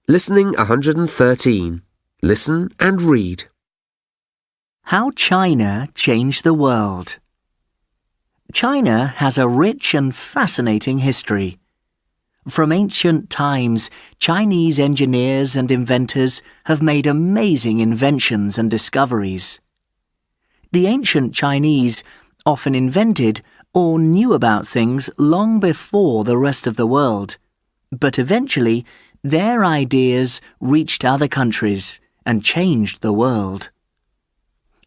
Listening 113. Listen and read. How China Changed the World. China has a rich and fascinating history. From ancient times, Chinese engineers and inventors have made amazing inventions and discoveries. The ancient Chinese often invented or knew about things long before the rest of the world, but eventually their ideas reached other countries and changed the world.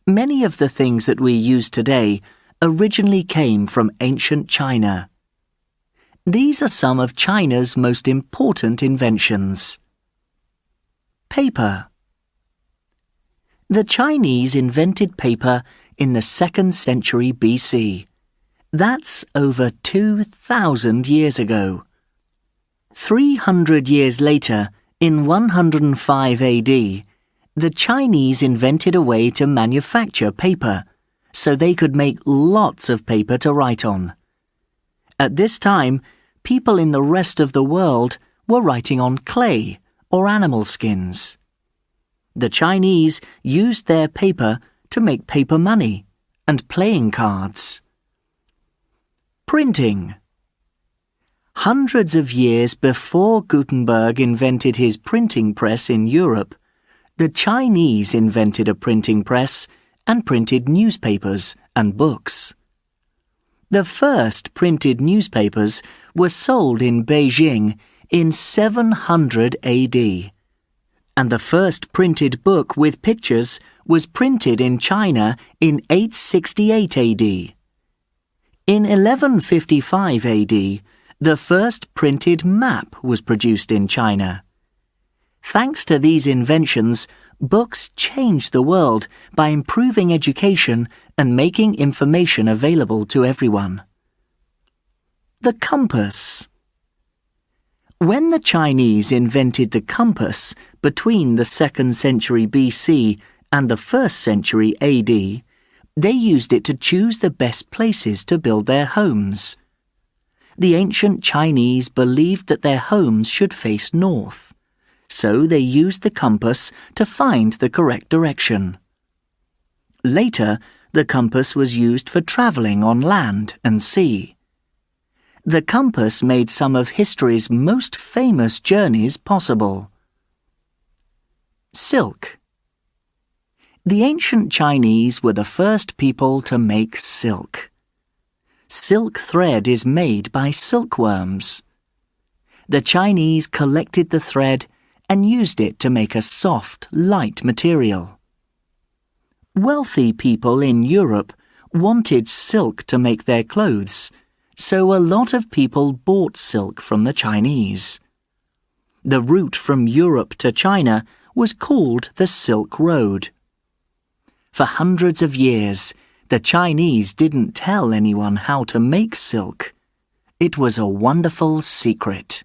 Many of the things that we use today originally came from ancient China. These are some of China's most important inventions. Paper. The Chinese invented paper in the 2nd century BC. That's over 2,000 years ago. 300 years later, in 105 AD, the Chinese invented a way to manufacture paper, so they could make lots of paper to write on. At this time, people in the rest of the world were writing on clay or animal skins. The Chinese used their paper to make paper money and playing cards. Printing. Hundreds of years before Gutenberg invented his printing press in Europe, the Chinese invented a printing press and printed newspapers and books. The first printed newspapers were sold in Beijing in 700 AD, and the first printed book with pictures was printed in China in 868 AD. In 1155 AD, the first printed map was produced in China. Thanks to these inventions, books changed the world by improving education and making information available to everyone. The compass. When the Chinese invented the compass between the 2nd century BC and the 1st century AD, they used it to choose the best places to build their homes. The ancient Chinese believed that their homes should face north, so they used the compass to find the correct direction. Later, the compass was used for traveling on land and sea. The compass made some of history's most famous journeys possible. Silk. The ancient Chinese were the first people to make silk. Silk thread is made by silkworms. The Chinese collected the thread and used it to make a soft, light material. Wealthy people in Europe wanted silk to make their clothes, so a lot of people bought silk from the Chinese. The route from Europe to China was called the Silk Road. For hundreds of years, the Chinese didn't tell anyone how to make silk. It was a wonderful secret.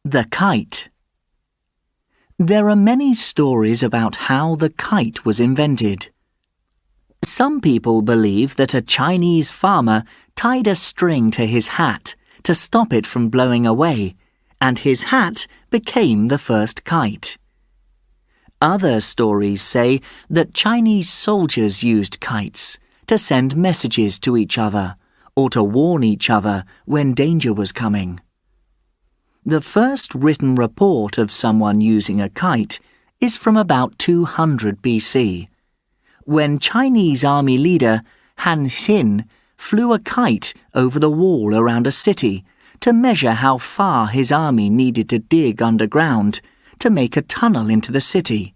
The kite. There are many stories about how the kite was invented. Some people believe that a Chinese farmer tied a string to his hat to stop it from blowing away, and his hat became the first kite. Other stories say that Chinese soldiers used kites to send messages to each other or to warn each other when danger was coming. The first written report of someone using a kite is from about 200 BC, when Chinese army leader Han Xin flew a kite over the wall around a city to measure how far his army needed to dig underground to make a tunnel into the city.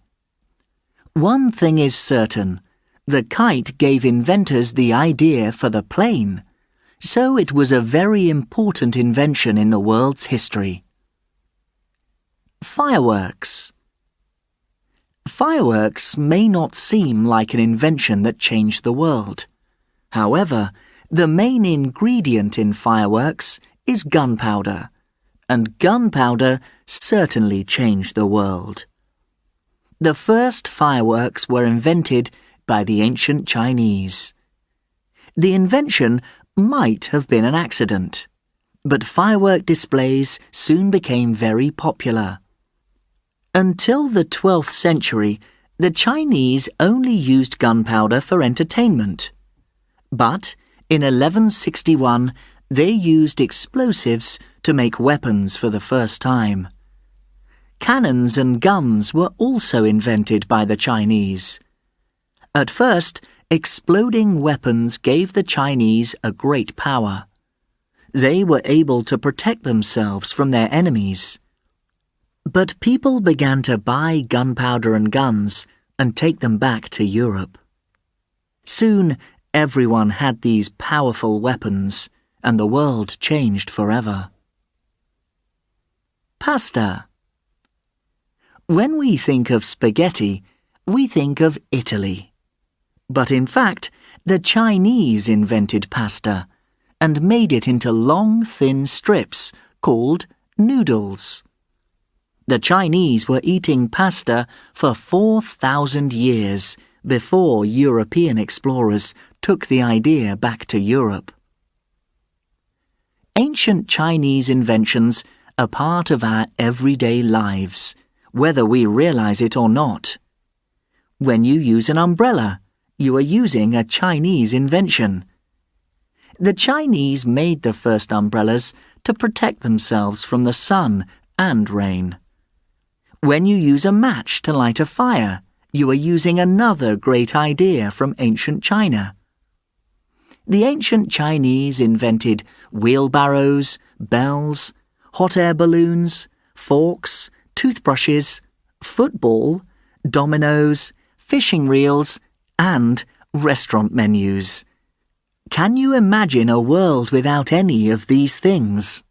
One thing is certain, the kite gave inventors the idea for the plane, so it was a very important invention in the world's history. Fireworks. Fireworks may not seem like an invention that changed the world. However, the main ingredient in fireworks is gunpowder, and gunpowder certainly changed the world. The first fireworks were invented by the ancient Chinese. The invention might have been an accident. but firework displays soon became very popular. Until the 12th century, the Chinese only used gunpowder for entertainment. But in 1161, they used explosives to make weapons for the first time. Cannons and guns were also invented by the Chinese. At first, exploding weapons gave the Chinese a great power. They were able to protect themselves from their enemies. But people began to buy gunpowder and guns and take them back to Europe. Soon, everyone had these powerful weapons, and the world changed forever. Pasta. When we think of spaghetti, we think of Italy. But in fact, the Chinese invented pasta and made it into long, thin strips called noodles. The Chinese were eating pasta for 4,000 years before European explorers took the idea back to Europe. Ancient Chinese inventions are part of our everyday lives, whether we realize it or not. When you use an umbrella, you are using a Chinese invention. The Chinese made the first umbrellas to protect themselves from the sun and rain. When you use a match to light a fire, you are using another great idea from ancient China. The ancient Chinese invented wheelbarrows, bells, hot air balloons, forks, toothbrushes, football, dominoes, fishing reels, and restaurant menus. Can you imagine a world without any of these things?